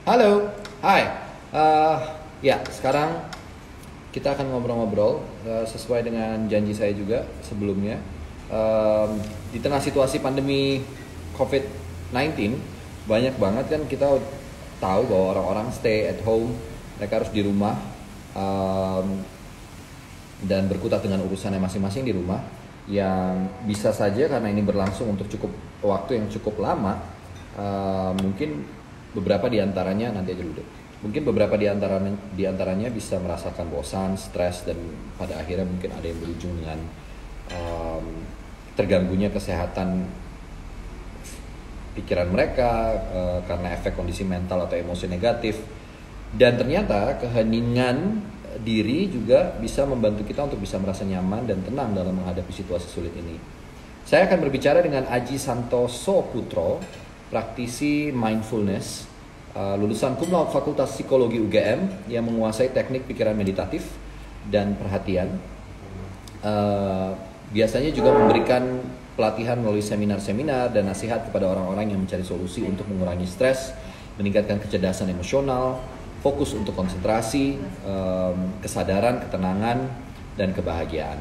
Halo, hai. Ya, sekarang kita akan ngobrol-ngobrol sesuai dengan janji saya juga sebelumnya. Di tengah situasi pandemi COVID-19, banyak banget kan kita tahu bahwa orang-orang stay at home, mereka harus di rumah dan berkutat dengan urusannya masing-masing di rumah. Yang bisa saja karena ini berlangsung untuk waktu yang cukup lama, mungkin beberapa di antaranya nanti aja dulu deh. Mungkin beberapa di antaranya bisa merasakan bosan, stres, dan pada akhirnya mungkin ada yang berujung dengan terganggunya kesehatan pikiran mereka karena efek kondisi mental atau emosi negatif. Dan ternyata keheningan diri juga bisa membantu kita untuk bisa merasa nyaman dan tenang dalam menghadapi situasi sulit ini. Saya akan berbicara dengan Aji Santoso Putro, praktisi mindfulness, lulusan cum laude Fakultas Psikologi UGM yang menguasai teknik pikiran meditatif dan perhatian. Biasanya juga memberikan pelatihan melalui seminar-seminar dan nasihat kepada orang-orang yang mencari solusi untuk mengurangi stres, meningkatkan kecerdasan emosional, fokus untuk konsentrasi, kesadaran, ketenangan, dan kebahagiaan.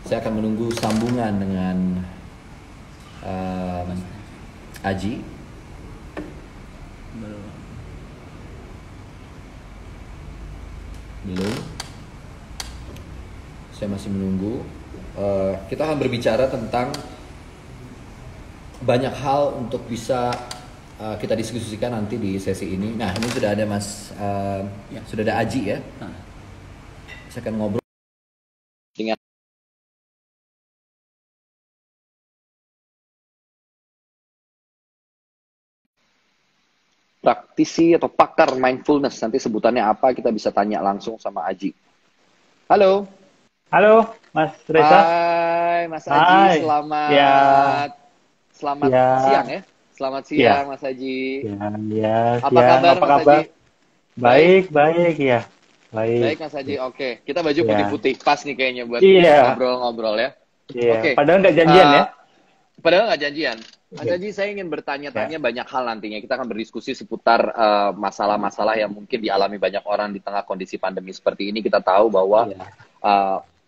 Saya akan menunggu sambungan dengan Aji. Belum. Saya masih menunggu. Kita akan berbicara tentang banyak hal untuk bisa kita diskusikan nanti di sesi ini. Nah, ini sudah ada sudah ada Aji ya. Saya akan ngobrol dengan praktisi atau pakar mindfulness. Nanti sebutannya apa kita bisa tanya langsung sama Aji. Halo. Halo, Mas Reza. Hai, Mas Aji. Hai. Selamat Ya. siang ya. Selamat Ya. siang, Mas Aji. Apa kabar, apa Mas kabar? Aji? Baik ya. Baik, Baik. Mas Aji. Oke, kita baju Ya. putih-putih. Pas nih kayaknya buat Iya. ngobrol-ngobrol ya. Iya. Oke. Padahal nggak janjian ya. Padahal nggak janjian. Mas Iya. Aji, saya ingin Ya. bertanya-tanya banyak hal nantinya. Kita akan berdiskusi seputar masalah-masalah yang mungkin dialami banyak orang di tengah kondisi pandemi seperti ini. Kita tahu bahwa Iya.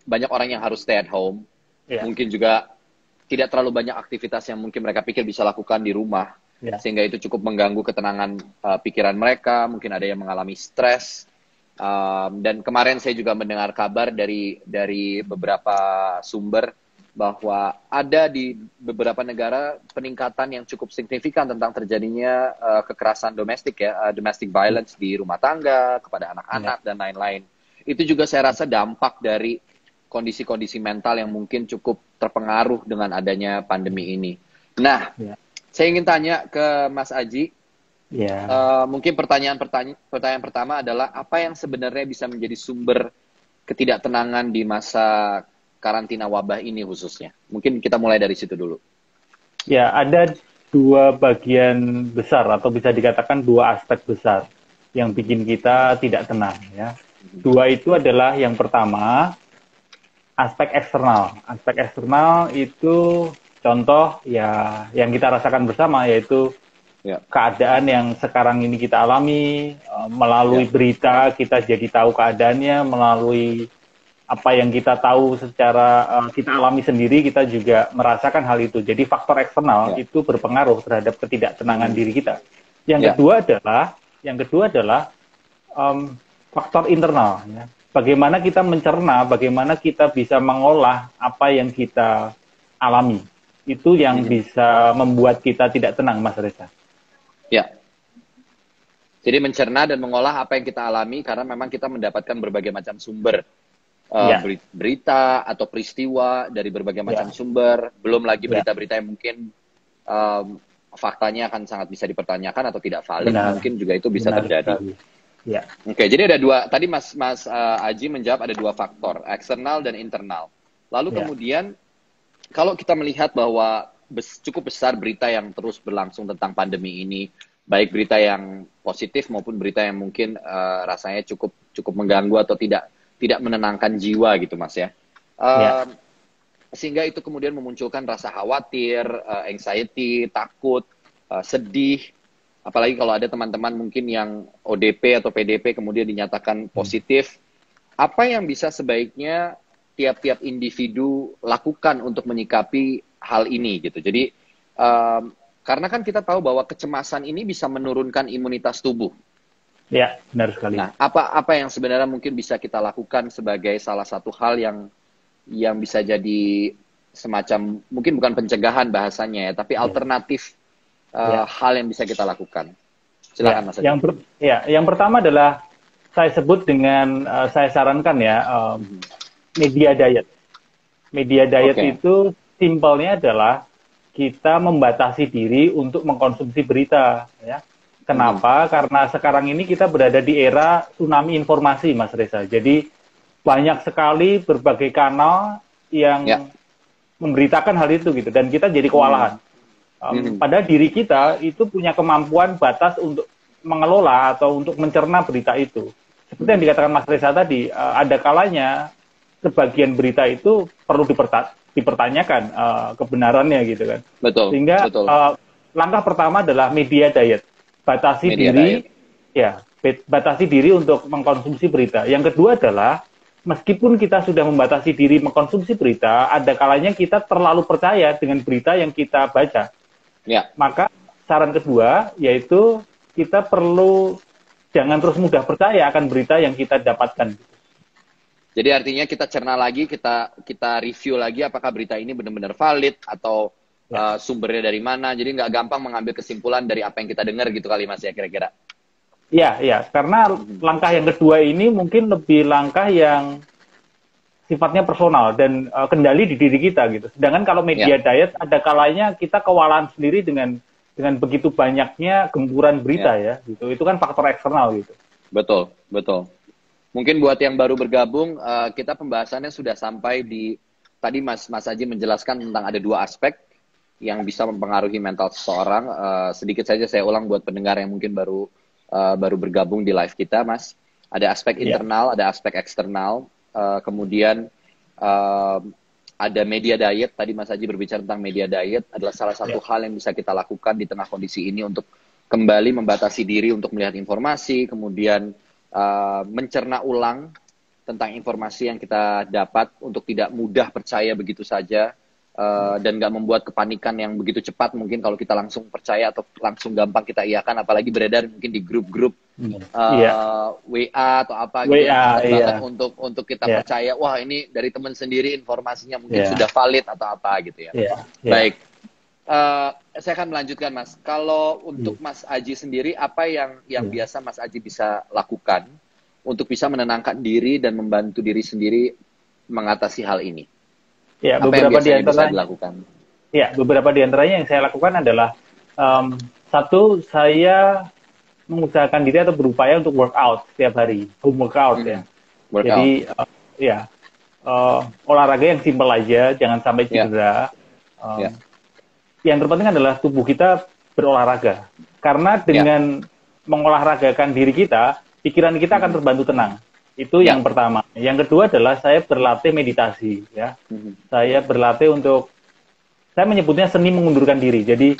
banyak orang yang harus stay at home. Iya. Mungkin juga tidak terlalu banyak aktivitas yang mungkin mereka pikir bisa lakukan di rumah. Iya. Sehingga itu cukup mengganggu ketenangan pikiran mereka. Mungkin ada yang mengalami stres. Dan kemarin saya juga mendengar kabar dari beberapa sumber bahwa ada di beberapa negara peningkatan yang cukup signifikan tentang terjadinya kekerasan domestik ya, domestic violence di rumah tangga, kepada anak-anak, dan lain-lain. Itu juga saya rasa dampak dari kondisi-kondisi mental yang mungkin cukup terpengaruh dengan adanya pandemi ini. Nah, Ya. saya ingin tanya ke Mas Aji, Ya. mungkin pertanyaan pertama adalah apa yang sebenarnya bisa menjadi sumber ketidaktenangan di masa karantina wabah ini khususnya? Mungkin kita mulai dari situ dulu. Ya, ada dua bagian besar atau bisa dikatakan dua aspek besar yang bikin kita tidak tenang ya. Dua itu adalah yang pertama aspek eksternal. Aspek eksternal itu contoh ya yang kita rasakan bersama yaitu keadaan yang sekarang ini kita alami melalui berita kita jadi tahu keadaannya, melalui apa yang kita tahu secara kita alami sendiri kita juga merasakan hal itu. Jadi faktor eksternal itu berpengaruh terhadap ketidaktenangan diri kita. Yang kedua adalah faktor internal ya. Bagaimana kita mencerna, bagaimana kita bisa mengolah apa yang kita alami. Itu yang bisa membuat kita tidak tenang, Mas Reza. Ya. Jadi mencerna dan mengolah apa yang kita alami karena memang kita mendapatkan berbagai macam sumber berita atau peristiwa dari berbagai macam sumber. Belum lagi berita-berita yang mungkin faktanya akan sangat bisa dipertanyakan atau tidak valid. Mungkin juga itu bisa terjadi. Ya. Oke, jadi ada dua. Tadi Mas Aji menjawab ada dua faktor, eksternal dan internal. Lalu kemudian kalau kita melihat bahwa cukup besar berita yang terus berlangsung tentang pandemi ini, baik berita yang positif maupun berita yang mungkin rasanya cukup mengganggu atau tidak menenangkan jiwa gitu, Mas ya. Sehingga itu kemudian memunculkan rasa khawatir, anxiety, takut, sedih. apalagi kalau ada teman-teman mungkin yang ODP atau PDP kemudian dinyatakan positif, apa yang bisa sebaiknya tiap-tiap individu lakukan untuk menyikapi hal ini gitu. Jadi karena kan kita tahu bahwa kecemasan ini bisa menurunkan imunitas tubuh. Ya, benar sekali. Nah, apa yang sebenarnya mungkin bisa kita lakukan sebagai salah satu hal yang bisa jadi semacam, mungkin bukan pencegahan bahasanya ya, tapi alternatif hal yang bisa kita lakukan. Silakan Mas. Yang pertama adalah saya sebut dengan saya sarankan ya media diet. Media diet itu simpelnya adalah kita membatasi diri untuk mengkonsumsi berita ya. Kenapa? Karena sekarang ini kita berada di era tsunami informasi, Mas Reza. Jadi banyak sekali berbagai kanal yang memberitakan hal itu gitu, dan kita jadi kewalahan. Padahal diri kita itu punya kemampuan batas untuk mengelola atau untuk mencerna berita itu. Seperti yang dikatakan Mas Reza tadi, ada kalanya sebagian berita itu perlu dipertanyakan kebenarannya gitu kan. Betul. Sehingga betul. Langkah pertama adalah media diet. Batasi diri untuk mengkonsumsi berita. Yang kedua adalah meskipun kita sudah membatasi diri mengkonsumsi berita, ada kalanya kita terlalu percaya dengan berita yang kita baca. Ya. Maka saran kedua yaitu kita perlu jangan terus mudah percaya akan berita yang kita dapatkan. Jadi artinya kita cerna lagi, kita review lagi apakah berita ini benar-benar valid atau sumbernya dari mana. Jadi nggak gampang mengambil kesimpulan dari apa yang kita dengar gitu kali Mas ya kira-kira. Iya, karena langkah yang kedua ini mungkin lebih langkah yang sifatnya personal dan kendali di diri kita gitu. Sedangkan kalau media diet ada kalanya kita kewalahan sendiri dengan begitu banyaknya gempuran berita ya gitu. Itu kan faktor eksternal gitu. Betul. Mungkin buat yang baru bergabung, kita pembahasannya sudah sampai di tadi Mas Aji menjelaskan tentang ada dua aspek yang bisa mempengaruhi mental seseorang. Sedikit saja saya ulang buat pendengar yang mungkin baru bergabung di live kita, Mas. Ada aspek internal, ada aspek eksternal. Kemudian ada media diet. Tadi Mas Aji berbicara tentang media diet adalah salah satu hal yang bisa kita lakukan di tengah kondisi ini untuk kembali membatasi diri untuk melihat informasi, kemudian mencerna ulang tentang informasi yang kita dapat untuk tidak mudah percaya begitu saja. Dan nggak membuat kepanikan yang begitu cepat mungkin kalau kita langsung percaya atau langsung gampang kita iakan, apalagi beredar mungkin di grup-grup WA atau apa gitu untuk kita percaya, wah ini dari teman sendiri informasinya mungkin sudah valid atau apa gitu ya. Baik, saya akan melanjutkan Mas. Kalau untuk Mas Aji sendiri, apa yang biasa Mas Aji bisa lakukan untuk bisa menenangkan diri dan membantu diri sendiri mengatasi hal ini? Ya, beberapa di antaranya yang saya lakukan adalah satu, saya mengusahakan diri atau berupaya untuk workout setiap hari, home workout ya. Jadi olahraga yang simpel aja, jangan sampai cedera. Yang terpenting adalah tubuh kita berolahraga, karena dengan mengolahragakan diri kita, pikiran kita akan terbantu tenang. Itu yang pertama. Yang kedua adalah saya berlatih meditasi ya. Saya berlatih untuk, saya menyebutnya seni mengundurkan diri. Jadi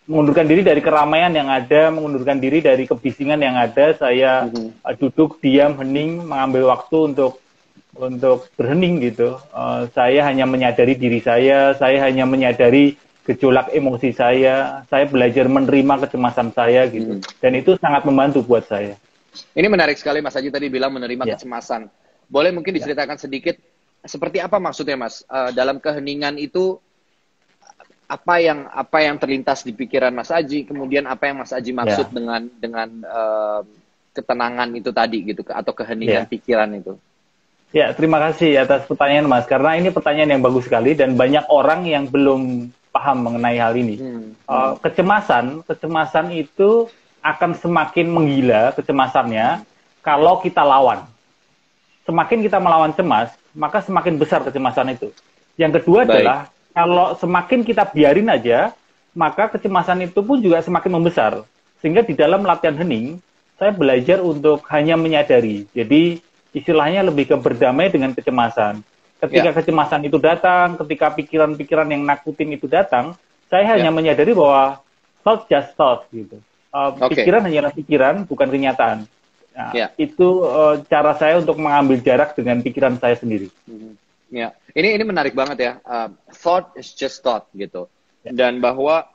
mengundurkan diri dari keramaian yang ada, mengundurkan diri dari kebisingan yang ada. Saya duduk diam, hening, mengambil waktu untuk berhening gitu. Saya hanya menyadari diri saya hanya menyadari gejolak emosi saya belajar menerima kecemasan saya gitu. Dan itu sangat membantu buat saya. Ini menarik sekali Mas Aji tadi bilang menerima kecemasan. Boleh mungkin diceritakan sedikit seperti apa maksudnya Mas? Dalam keheningan itu apa yang terlintas di pikiran Mas Aji, kemudian apa yang Mas Aji maksud dengan ketenangan itu tadi gitu, atau keheningan pikiran itu? Ya, terima kasih atas pertanyaan Mas, karena ini pertanyaan yang bagus sekali dan banyak orang yang belum paham mengenai hal ini. Kecemasan itu akan semakin menggila kecemasannya kalau kita lawan. Semakin kita melawan cemas, maka semakin besar kecemasan itu. Yang kedua adalah kalau semakin kita biarin aja, maka kecemasan itu pun juga semakin membesar. Sehingga di dalam latihan hening, saya belajar untuk hanya menyadari. Jadi istilahnya lebih ke berdamai dengan kecemasan. Ketika kecemasan itu datang, ketika pikiran-pikiran yang nakutin itu datang, saya hanya menyadari bahwa thought just thought gitu. Pikiran hanyalah pikiran, bukan kenyataan. Nah, itu cara saya untuk mengambil jarak dengan pikiran saya sendiri. Ya, ini menarik banget ya. Thought is just thought gitu. Dan bahwa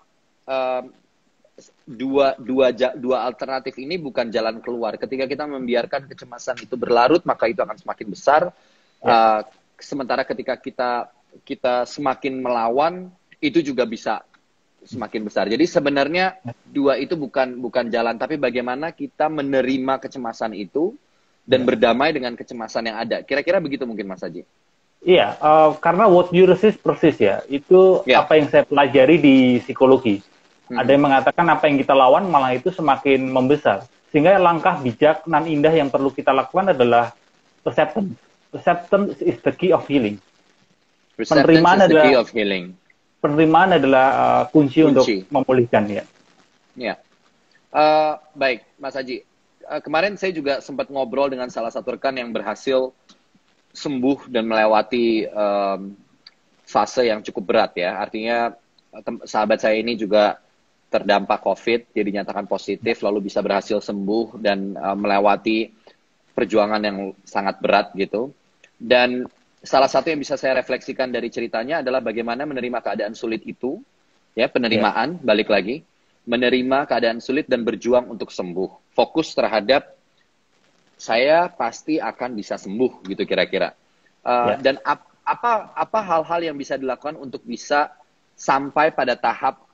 dua alternatif ini bukan jalan keluar. Ketika kita membiarkan kecemasan itu berlarut, maka itu akan semakin besar. Sementara ketika kita semakin melawan, itu juga bisa semakin besar. Jadi sebenarnya dua itu bukan jalan, tapi bagaimana kita menerima kecemasan itu dan berdamai dengan kecemasan yang ada. Kira-kira begitu mungkin, Mas Haji. Iya, karena what you resist persis ya. Itu apa yang saya pelajari di psikologi. Ada yang mengatakan apa yang kita lawan malah itu semakin membesar. Sehingga langkah bijak nan indah yang perlu kita lakukan adalah acceptance. Acceptance is the key of healing. Penerimaan adalah key of healing. Penerimaan adalah kunci untuk memulihkan ya. Ya. Baik, Mas Haji. Kemarin saya juga sempat ngobrol dengan salah satu rekan yang berhasil sembuh dan melewati fase yang cukup berat ya. Artinya sahabat saya ini juga terdampak COVID, dia dinyatakan positif, lalu bisa berhasil sembuh dan melewati perjuangan yang sangat berat gitu. Dan salah satu yang bisa saya refleksikan dari ceritanya adalah bagaimana menerima keadaan sulit itu, ya penerimaan, balik lagi, menerima keadaan sulit dan berjuang untuk sembuh. Fokus terhadap saya pasti akan bisa sembuh gitu kira-kira. Dan apa hal-hal yang bisa dilakukan untuk bisa sampai pada tahap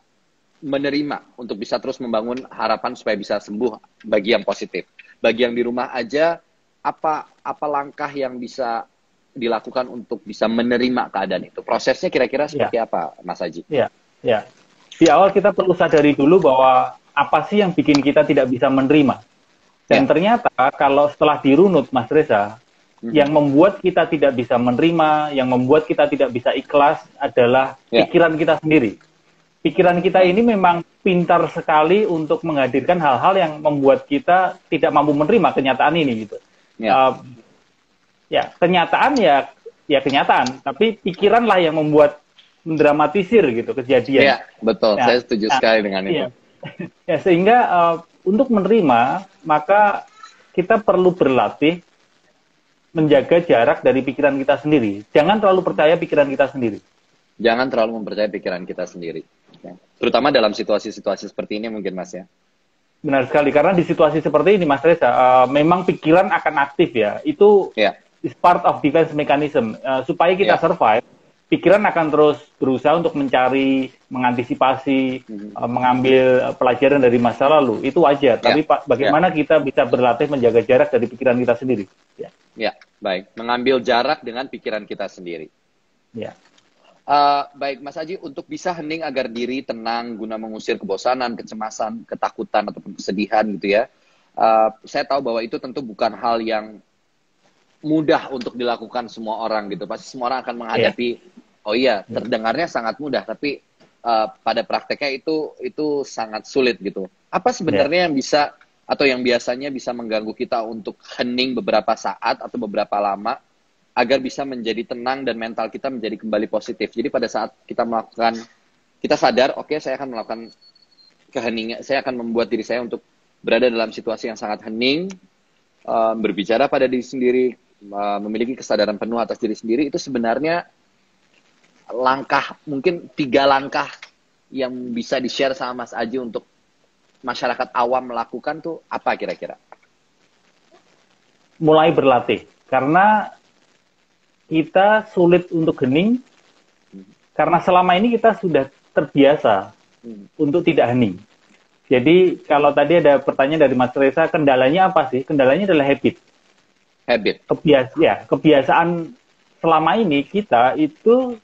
menerima, untuk bisa terus membangun harapan supaya bisa sembuh bagi yang positif. Bagi yang di rumah aja, apa langkah yang bisa dilakukan untuk bisa menerima keadaan itu? Prosesnya kira-kira seperti apa, Mas Haji? Ya. Di awal kita perlu sadari dulu bahwa apa sih yang bikin kita tidak bisa menerima. Dan ternyata kalau setelah dirunut, Mas Reza, yang membuat kita tidak bisa menerima, yang membuat kita tidak bisa ikhlas adalah pikiran kita sendiri. Pikiran kita ini memang pintar sekali untuk menghadirkan hal-hal yang membuat kita tidak mampu menerima kenyataan ini gitu. Kenyataan ya kenyataan, tapi pikiranlah yang membuat mendramatisir gitu kejadian. Iya, betul. Saya setuju sekali dengan itu. Sehingga untuk menerima, maka kita perlu berlatih menjaga jarak dari pikiran kita sendiri. Jangan terlalu percaya pikiran kita sendiri. Jangan terlalu mempercayai pikiran kita sendiri. Terutama dalam situasi-situasi seperti ini mungkin, Mas ya. Benar sekali, karena di situasi seperti ini, Mas Reza, memang pikiran akan aktif ya. Itu is part of defense mechanism. Supaya kita survive, pikiran akan terus berusaha untuk mencari, mengantisipasi, mengambil pelajaran dari masa lalu. Itu wajar. Tapi bagaimana kita bisa berlatih menjaga jarak dari pikiran kita sendiri? Ya, baik. Mengambil jarak dengan pikiran kita sendiri. Ya. Baik, Mas Haji, untuk bisa hening agar diri tenang guna mengusir kebosanan, kecemasan, ketakutan, ataupun kesedihan gitu ya. Saya tahu bahwa itu tentu bukan hal yang mudah untuk dilakukan semua orang gitu. Pasti semua orang akan menghadapi, terdengarnya sangat mudah, tapi pada prakteknya itu sangat sulit gitu. Apa sebenarnya yang bisa atau yang biasanya bisa mengganggu kita untuk hening beberapa saat atau beberapa lama agar bisa menjadi tenang dan mental kita menjadi kembali positif. Jadi pada saat kita sadar, saya akan melakukan keheningan, saya akan membuat diri saya untuk berada dalam situasi yang sangat hening, berbicara pada diri sendiri, memiliki kesadaran penuh atas diri sendiri. Itu sebenarnya mungkin 3 langkah yang bisa di-share sama Mas Haji untuk masyarakat awam melakukan tuh apa kira-kira? Mulai berlatih, karena kita sulit untuk hening karena selama ini kita sudah terbiasa untuk tidak hening. Jadi kalau tadi ada pertanyaan dari Mas Reza, kendalanya apa sih? Kendalanya adalah habit. Kebiasaan selama ini kita itu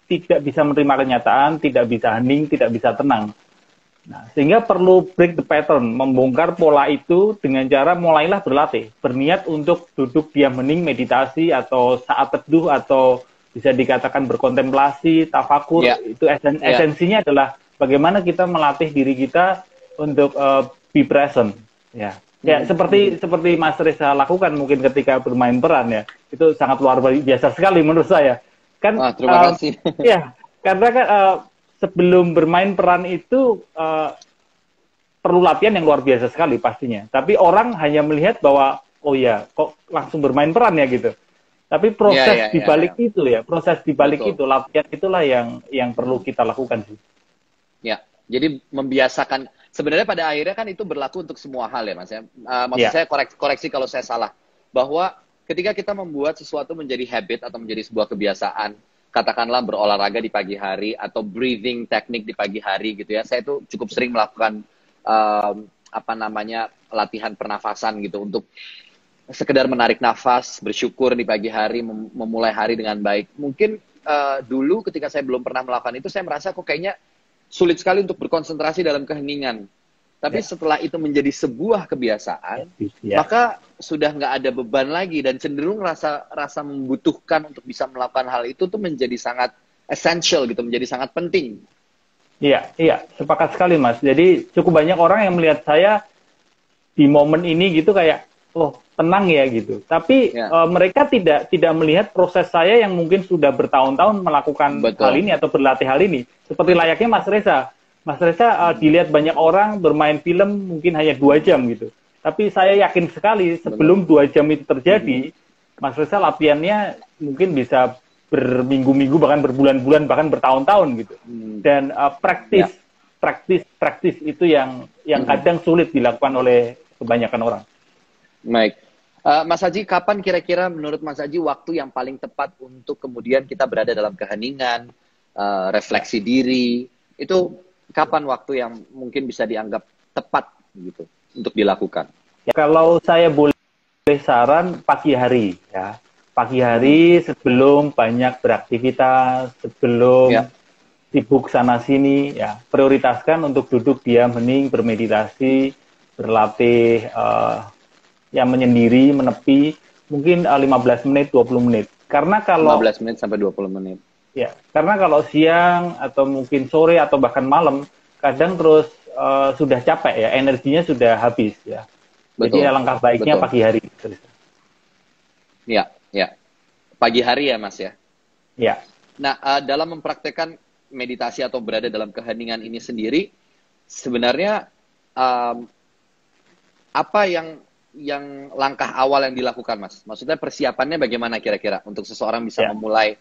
tidak bisa menerima kenyataan, tidak bisa hening, tidak bisa tenang. Nah, sehingga perlu break the pattern, membongkar pola itu dengan cara mulailah berlatih, berniat untuk duduk diam hening, meditasi atau saat teduh atau bisa dikatakan berkontemplasi, tafakur. Itu esensinya adalah bagaimana kita melatih diri kita untuk be present. Seperti Mas Reza lakukan mungkin ketika bermain peran ya, itu sangat luar biasa sekali menurut saya. Terima kasih. Karena kan sebelum bermain peran itu perlu latihan yang luar biasa sekali pastinya. Tapi orang hanya melihat bahwa oh ya kok langsung bermain peran ya gitu. Tapi Ya, proses ya, di ya, ya. balik itu ya, proses di balik Betul. itu, latihan itulah yang perlu kita lakukan sih. Ya, jadi membiasakan. Sebenarnya pada akhirnya kan itu berlaku untuk semua hal ya, Mas ya. Maksud Ya, saya koreksi kalau saya salah. Bahwa ketika kita membuat sesuatu menjadi habit atau menjadi sebuah kebiasaan, katakanlah berolahraga di pagi hari atau breathing teknik di pagi hari gitu ya. Saya itu cukup sering melakukan apa namanya latihan pernafasan gitu untuk sekedar menarik nafas, bersyukur di pagi hari, memulai hari dengan baik. Mungkin dulu ketika saya belum pernah melakukan itu, saya merasa kok kayaknya sulit sekali untuk berkonsentrasi dalam keheningan. Tapi ya, setelah itu menjadi sebuah kebiasaan, ya, maka sudah nggak ada beban lagi dan cenderung rasa membutuhkan untuk bisa melakukan hal itu tuh menjadi sangat essential gitu, menjadi sangat penting. iya, iya, sepakat sekali Mas. Jadi cukup banyak orang yang melihat saya di momen ini gitu kayak oh tenang ya gitu. Tapi Ya, mereka tidak melihat proses saya yang mungkin sudah bertahun-tahun melakukan hal betul. ini atau berlatih hal ini. Seperti layaknya Mas Reza. Mas Reza dilihat banyak orang bermain film mungkin hanya 2 jam gitu. Tapi saya yakin sekali Benar. sebelum 2 jam itu terjadi, Mas Reza latihannya mungkin bisa berminggu-minggu bahkan berbulan-bulan bahkan bertahun-tahun gitu. Hmm. Dan Ya. praktis itu yang kadang sulit dilakukan oleh kebanyakan orang. Baik. Mas Haji, kapan kira-kira menurut Mas Haji waktu yang paling tepat untuk kemudian kita berada dalam keheningan, Ya. refleksi diri, itu kapan waktu yang mungkin bisa dianggap tepat gitu untuk dilakukan? Ya, kalau saya boleh saran pagi hari ya. Pagi Mhm. hari sebelum banyak beraktivitas, sebelum Ya, sibuk sana sini ya, prioritaskan untuk duduk diam hening bermeditasi, berlatih yang menyendiri, menepi mungkin 15 menit, 20 menit. lima belas menit sampai 20 menit. Karena kalau siang atau mungkin sore atau bahkan malam, kadang terus sudah capek ya, energinya sudah habis ya. Jadi Betul, alangkah baiknya betul. pagi hari. Ya, ya. Pagi hari ya, Mas ya. Ya, Nah, dalam mempraktekkan meditasi atau berada dalam keheningan ini sendiri, sebenarnya um, apa yang langkah awal yang dilakukan, Mas? Maksudnya persiapannya bagaimana kira-kira untuk seseorang bisa ya, memulai,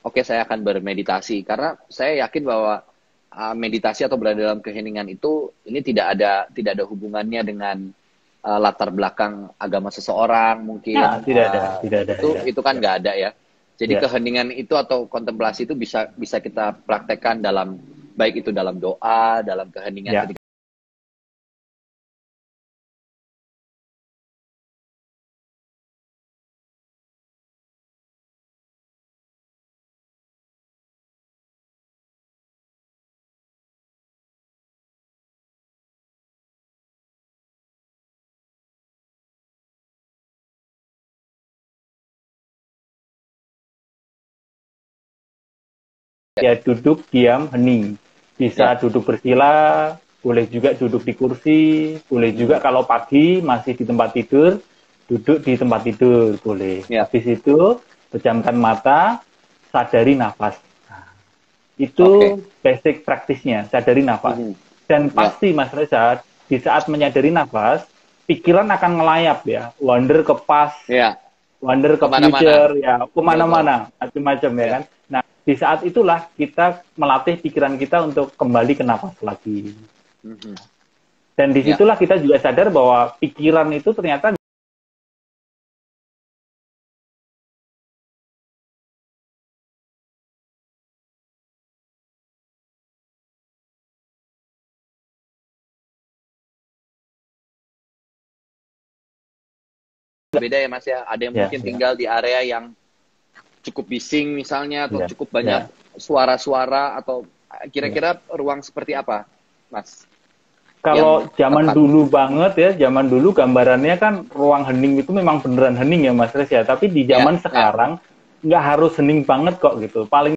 oke, saya akan bermeditasi. Karena saya yakin bahwa meditasi atau berada dalam keheningan itu ini tidak ada hubungannya dengan latar belakang agama seseorang ya, mungkin tidak ada, ya, itu kan ya, nggak ada ya. Jadi ya. keheningan itu atau kontemplasi itu bisa bisa kita praktekkan dalam baik itu dalam doa, dalam keheningan Ya. ketika Ya duduk diam hening. Bisa ya. duduk bersila, boleh juga duduk di kursi, boleh juga Mhm. kalau pagi masih di tempat tidur, duduk di tempat tidur boleh. Ya, Habis itu pejamkan mata, sadari nafas. oke. Itu basic praktisnya, sadari nafas. Mhm. Dan Ya, pasti Mas Reza, di saat menyadari nafas, pikiran akan ngelayap ya, wander ke past, ya, wander ke kemana-mana. future, ya Betul. kemana-mana, macam-macam ya Ya. kan. Nah, di saat itulah kita melatih pikiran kita untuk kembali ke nafas lagi. Mhm. Dan Ya. disitulah kita juga sadar bahwa pikiran itu ternyata Beda ya Mas ya. Ada yang ya, mungkin ya, tinggal di area yang cukup bising misalnya atau ya, cukup banyak ya. suara-suara atau Ya. kira-kira ruang seperti apa, Mas? Yang Kalau zaman tepat. dulu banget ya, zaman dulu gambarannya kan ruang hening itu memang beneran hening ya Mas Res ya. Tapi di Ya, zaman ya. sekarang nggak harus hening banget kok gitu. Paling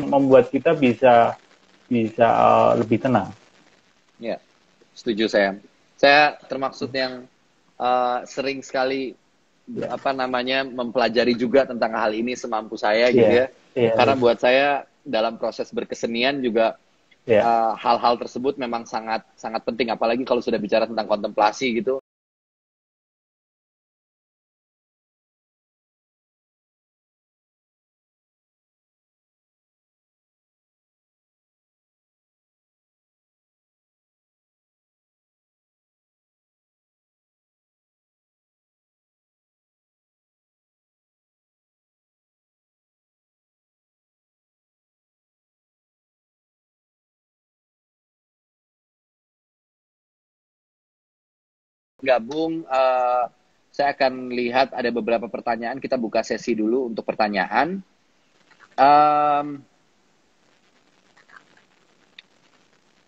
membuat kita bisa bisa lebih tenang. Ya, setuju saya. Saya termaksud yang sering sekali apa namanya mempelajari juga tentang hal ini semampu saya gitu Iya, ya. iya, Karena betul. buat saya dalam proses berkesenian juga Iya. hal-hal tersebut memang sangat sangat penting, apalagi kalau sudah bicara tentang kontemplasi gitu. Gabung, saya akan lihat ada beberapa pertanyaan. Kita buka sesi dulu untuk pertanyaan. Em,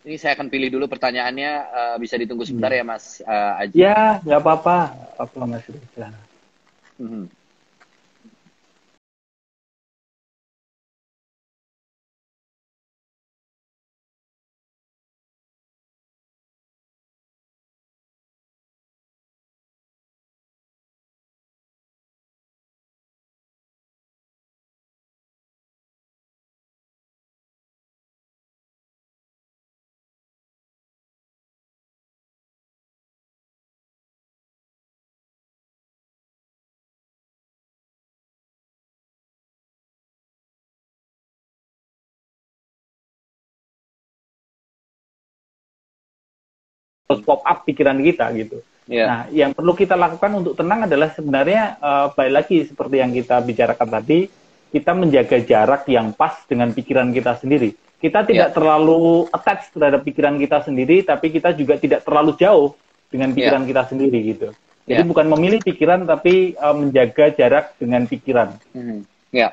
ini saya akan pilih dulu pertanyaannya. Bisa ditunggu sebentar Iya. ya, Mas Aji. Ya, nggak apa-apa. Apa Mas Reza? Mhm. Terus pop up pikiran kita gitu. Ya, Nah, yang perlu kita lakukan untuk tenang adalah sebenarnya balik lagi seperti yang kita bicarakan tadi, kita menjaga jarak yang pas dengan pikiran kita sendiri. Kita ya, tidak terlalu attach terhadap pikiran kita sendiri, tapi kita juga tidak terlalu jauh dengan ya, pikiran kita sendiri gitu. Jadi ya. bukan memilih pikiran, tapi menjaga jarak dengan pikiran. Mhm. Ya.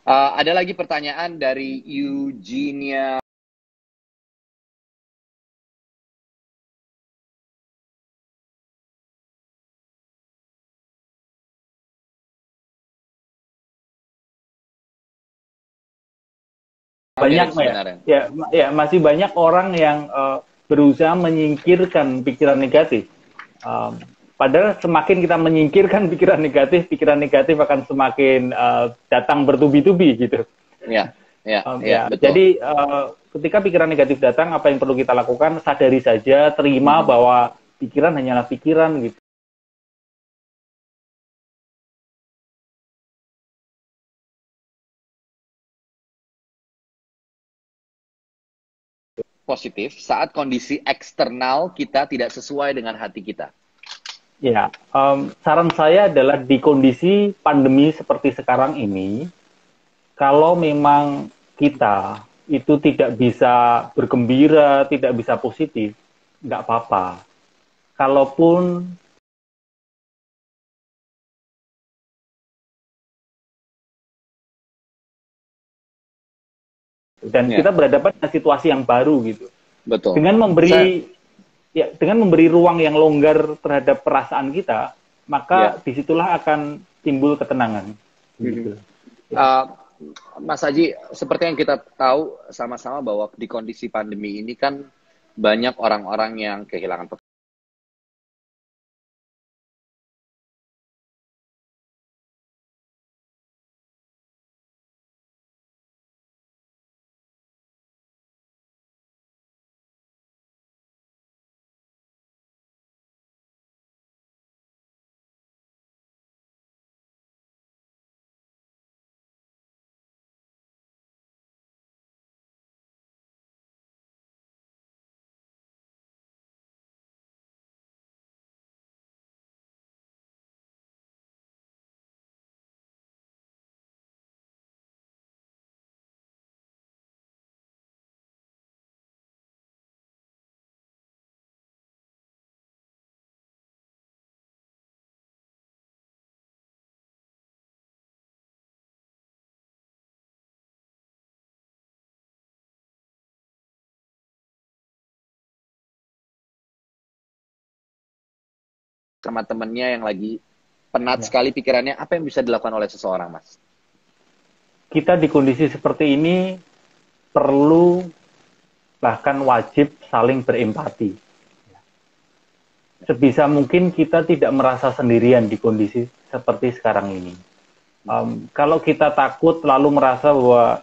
Ada lagi pertanyaan dari Eugenia. Banyak Mirip ya, sebenarnya. ya masih banyak orang yang berusaha menyingkirkan pikiran negatif. Padahal semakin kita menyingkirkan pikiran negatif akan semakin datang bertubi-tubi gitu. Ya, ya, ya, Ya, betul. jadi ketika pikiran negatif datang, apa yang perlu kita lakukan? Sadari saja, terima Mhm. bahwa pikiran hanyalah pikiran gitu. Positif saat kondisi eksternal kita tidak sesuai dengan hati kita. Ya, saran saya adalah di kondisi pandemi seperti sekarang ini, kalau memang kita itu tidak bisa bergembira, tidak bisa positif, nggak apa-apa. Kalaupun dan Ya, kita berhadapan dengan situasi yang baru gitu, betul. dengan Saya, memberi dengan memberi ruang yang longgar terhadap perasaan kita, ya. maka disitulah akan timbul ketenangan. Mhm. Gitu. Ya. Uh, Mas Haji, seperti yang kita tahu sama-sama bahwa di kondisi pandemi ini kan banyak orang-orang yang kehilangan sama temennya yang lagi penat Ya. sekali pikirannya, apa yang bisa dilakukan oleh seseorang, Mas? Kita di kondisi seperti ini perlu bahkan wajib saling berempati. Sebisa mungkin kita tidak merasa sendirian di kondisi seperti sekarang ini. Kalau kita takut lalu merasa bahwa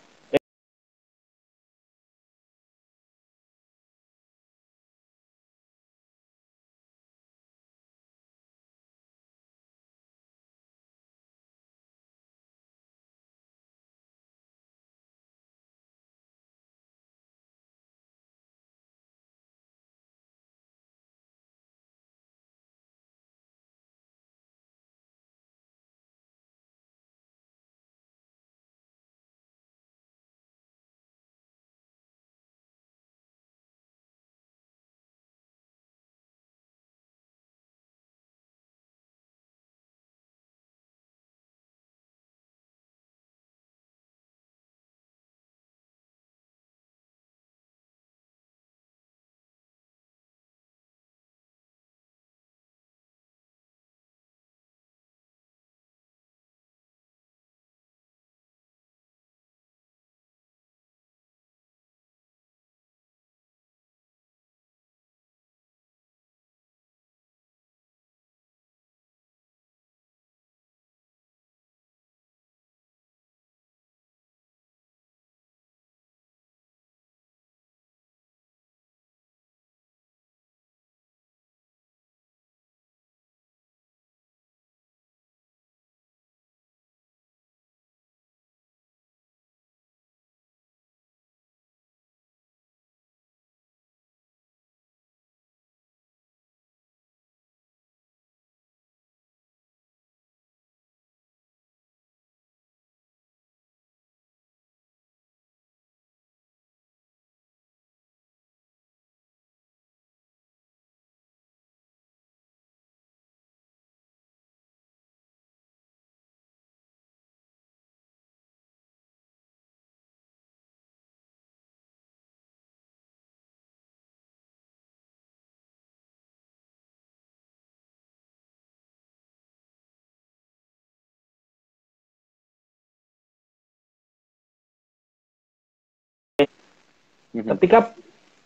ketika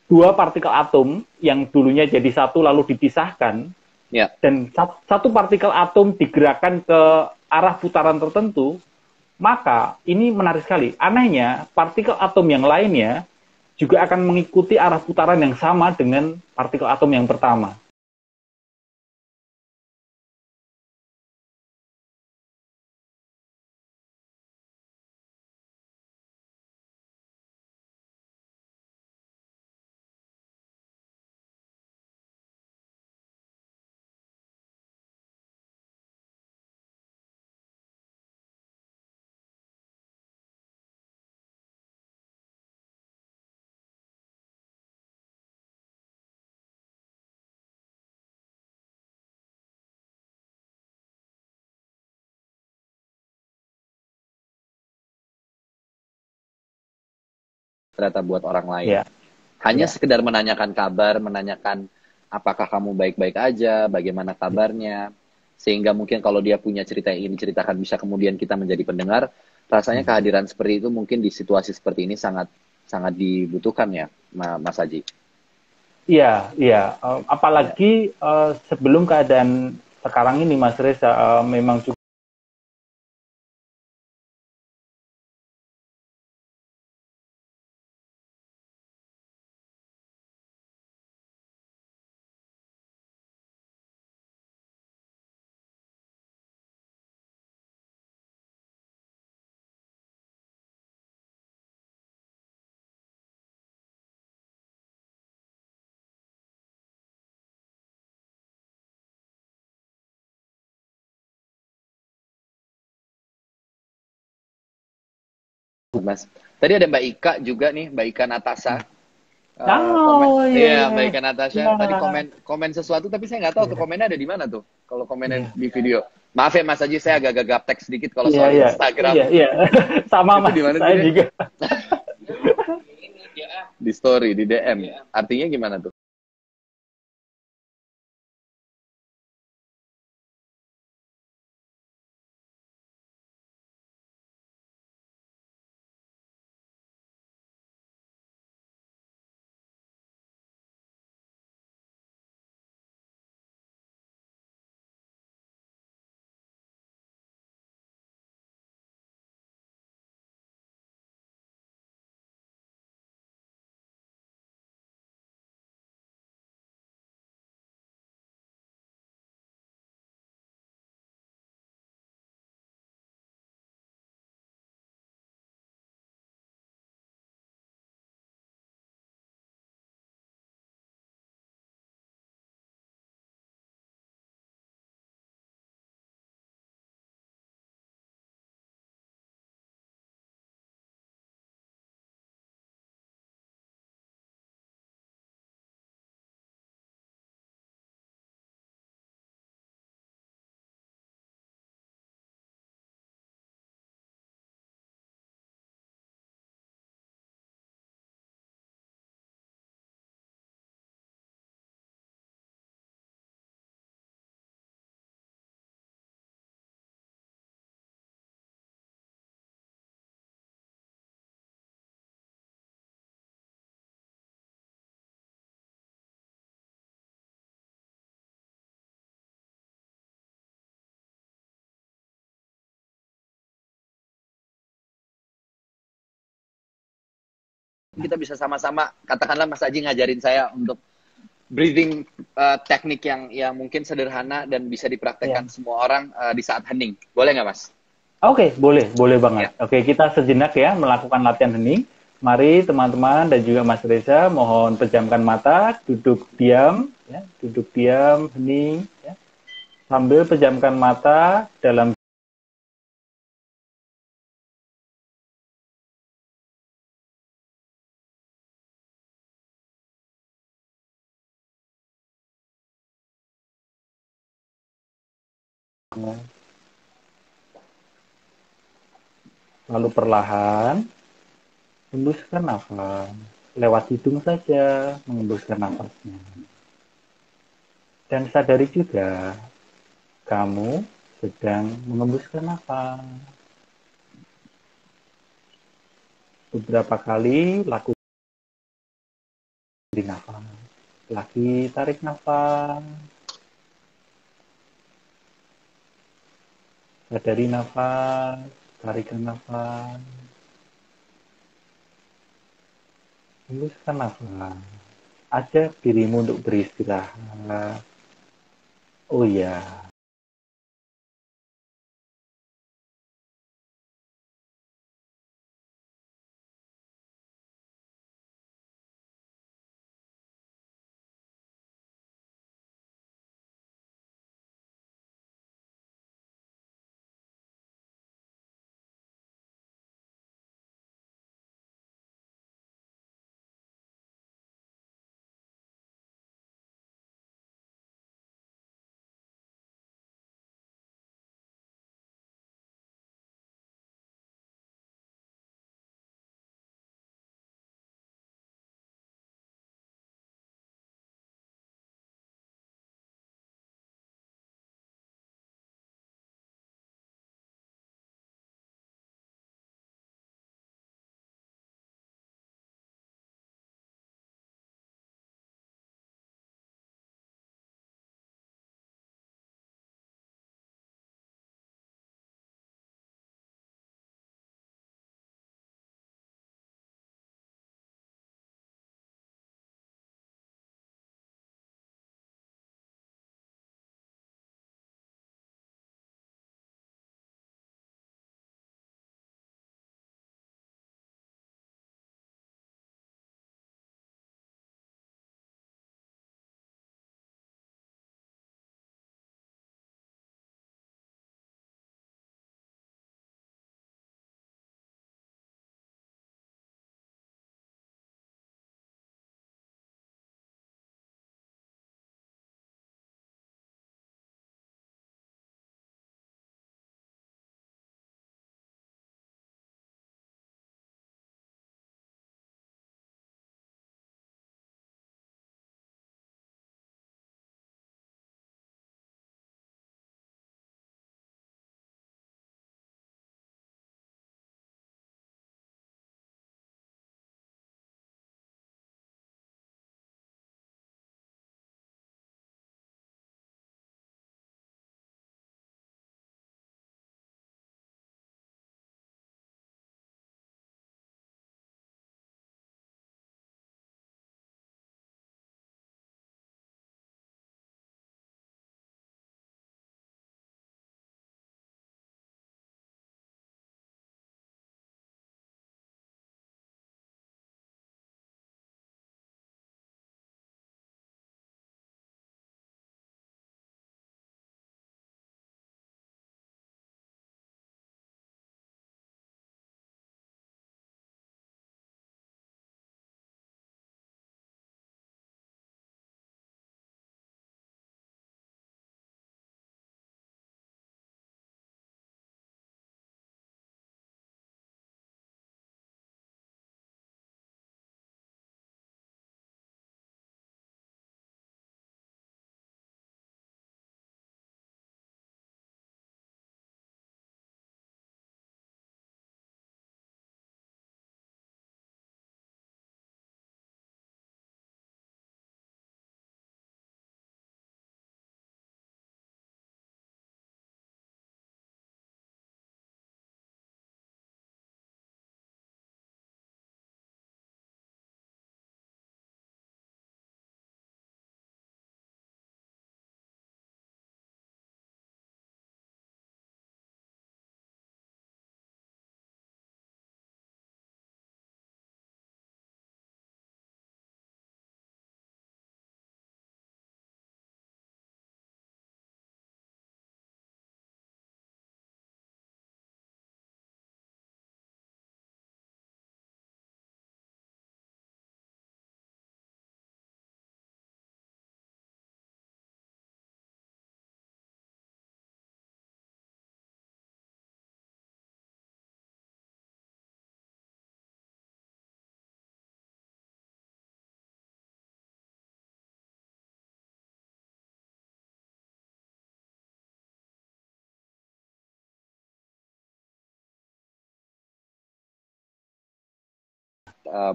dua partikel atom yang dulunya jadi satu lalu dipisahkan, dan satu partikel atom digerakkan ke arah putaran tertentu, maka ini menarik sekali. Anehnya, partikel atom yang lainnya juga akan mengikuti arah putaran yang sama dengan partikel atom yang pertama. Ternyata buat orang lain. Hanya sekedar menanyakan kabar, menanyakan apakah kamu baik-baik aja, bagaimana kabarnya, sehingga mungkin kalau dia punya cerita yang ingin diceritakan bisa kemudian kita menjadi pendengar. Rasanya kehadiran seperti itu mungkin di situasi seperti ini sangat sangat dibutuhkan ya, Mas Haji. Iya. Apalagi sebelum keadaan sekarang ini, Mas Reza, memang juga Mas. Tadi ada Mbak Ika juga nih, Mbak Ika Natasha. Mbak Ika Natasha tadi komen sesuatu, tapi saya nggak tahu tuh komennya ada di mana tuh. Kalau komennya di video, maaf ya Mas Haji, saya agak gaptek sedikit kalau soal Instagram. Iya. Sama Mas, saya juga. Di story, di DM. Artinya gimana tuh? kita bisa sama-sama, katakanlah Mas Aji ngajarin saya untuk breathing teknik yang mungkin sederhana dan bisa dipraktekkan Ya. semua orang di saat hening. Boleh nggak, Mas? Oke, boleh, boleh banget. Ya. Oke, kita sejenak ya melakukan latihan hening. Mari teman-teman dan juga Mas Reza, mohon pejamkan mata, duduk diam, ya, duduk diam, hening, ya. Sambil pejamkan mata dalam lalu perlahan hembuskan nafas. Lewat hidung saja menghembuskan nafasnya. Dan sadari juga kamu sedang mengembuskan nafas. Beberapa kali lakukan di nafas. Lagi tarik nafas. Sadari nafas. Tarikan nafas. Hembuskan nafas. Ajak dirimu untuk beristirahat. Oh ya,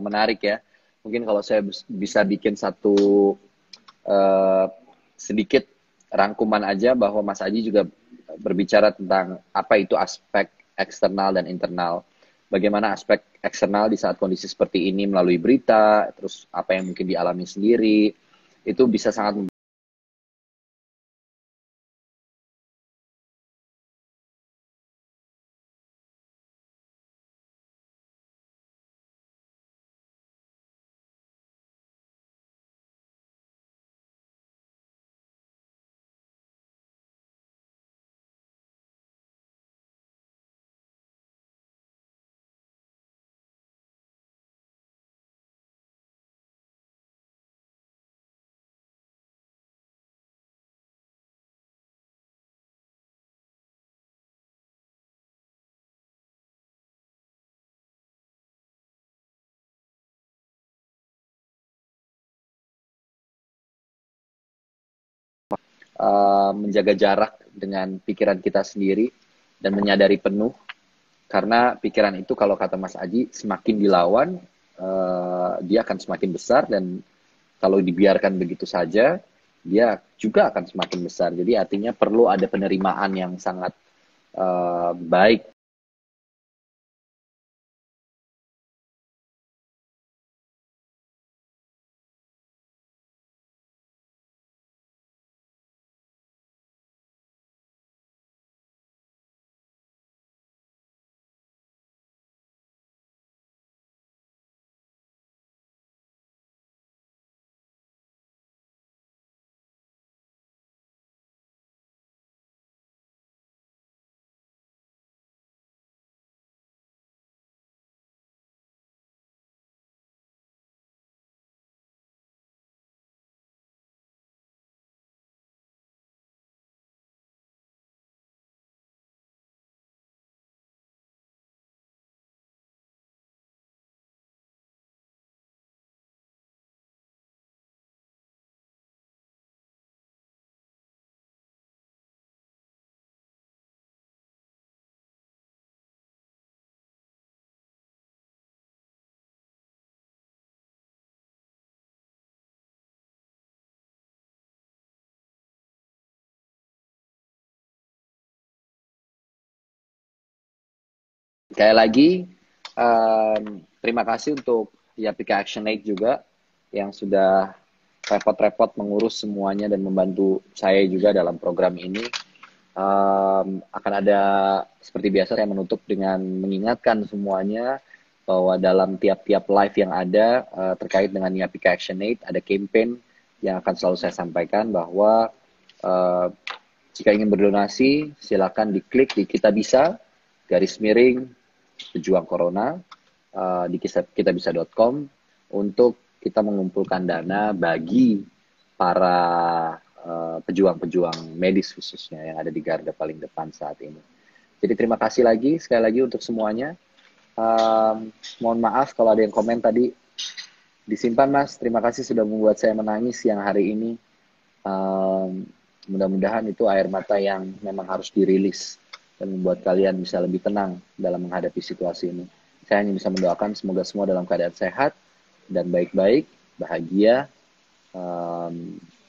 menarik ya. Mungkin kalau saya bisa bikin satu uh, sedikit rangkuman aja, bahwa Mas Aji juga berbicara tentang apa itu aspek eksternal dan internal. Bagaimana aspek eksternal di saat kondisi seperti ini melalui berita, terus apa yang mungkin dialami sendiri, itu bisa sangat menjaga jarak dengan pikiran kita sendiri dan menyadari penuh, karena pikiran itu kalau kata Mas Aji semakin dilawan, dia akan semakin besar, dan kalau dibiarkan begitu saja dia juga akan semakin besar. Jadi artinya perlu ada penerimaan yang sangat baik. Sekali lagi, terima kasih untuk Yapika Action Aid juga yang sudah repot-repot mengurus semuanya dan membantu saya juga dalam program ini. Akan ada, seperti biasa saya menutup dengan mengingatkan semuanya bahwa dalam tiap-tiap live yang ada terkait dengan Yapika Action Aid, ada campaign yang akan selalu saya sampaikan, bahwa jika ingin berdonasi silakan diklik di Kita Bisa _pejuang corona di kitabisa.com untuk kita mengumpulkan dana bagi para pejuang-pejuang medis khususnya yang ada di garda paling depan saat ini. Jadi terima kasih lagi sekali lagi untuk semuanya. Mohon maaf kalau ada yang komen tadi. Disimpan Mas, terima kasih sudah membuat saya menangis siang hari ini. Mudah-mudahan itu air mata yang memang harus dirilis dan membuat kalian bisa lebih tenang dalam menghadapi situasi ini. Saya hanya bisa mendoakan semoga semua dalam keadaan sehat dan baik-baik, bahagia.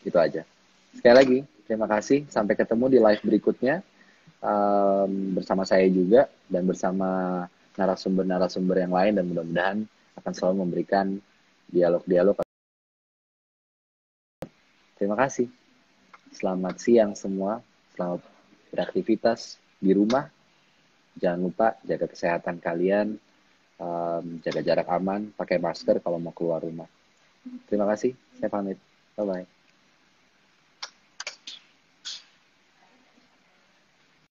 Itu aja. Sekali lagi, terima kasih. Sampai ketemu di live berikutnya bersama saya juga dan bersama narasumber-narasumber yang lain, dan mudah-mudahan akan selalu memberikan dialog-dialog. Terima kasih. Selamat siang semua. Selamat beraktivitas di rumah. Jangan lupa jaga kesehatan kalian, jaga jarak aman, pakai masker kalau mau keluar rumah. Terima kasih. Saya pamit. Bye-bye.